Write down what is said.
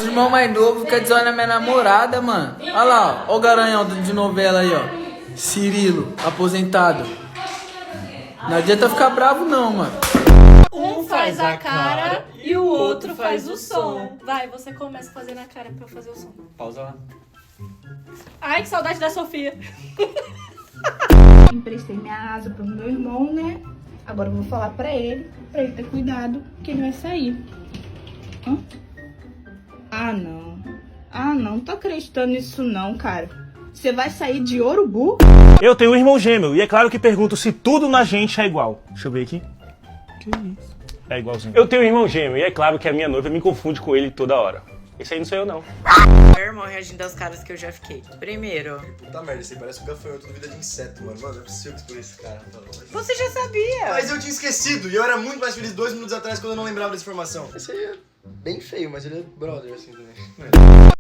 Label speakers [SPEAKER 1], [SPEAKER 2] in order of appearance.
[SPEAKER 1] Meus irmãos mais novos querem dizer na minha namorada, mano. Olha lá, ó o garanhão de novela aí, ó. Cirilo, aposentado. Não adianta ficar bravo não, mano.
[SPEAKER 2] Um faz a cara e o outro faz o som. Vai, você começa fazendo a cara pra eu fazer o som.
[SPEAKER 3] Pausa lá.
[SPEAKER 2] Ai, que saudade da Sofia.
[SPEAKER 4] Emprestei minha asa pro meu irmão, né? Agora eu vou falar pra ele ter cuidado, que ele vai sair. Hã? Ah, não tô acreditando nisso não, cara. Você vai sair de Urubu?
[SPEAKER 5] Eu tenho um irmão gêmeo, e é claro que pergunto se tudo na gente é igual. Deixa eu ver aqui. Que isso? É igualzinho. Eu tenho um irmão gêmeo, e é claro que a minha noiva me confunde com ele toda hora. Esse aí não sou eu, não.
[SPEAKER 6] Meu irmão reagindo aos caras que eu já fiquei. Primeiro.
[SPEAKER 7] Puta merda, esse aí parece um gafanhoto do Vida de Inseto, mano. Mano, não é possível que escolhi esse cara.
[SPEAKER 6] Você já sabia.
[SPEAKER 7] Mas eu tinha esquecido, e eu era muito mais feliz 2 minutos atrás quando eu não lembrava dessa informação. Esse aí é bem feio, mas ele é brother, assim, também.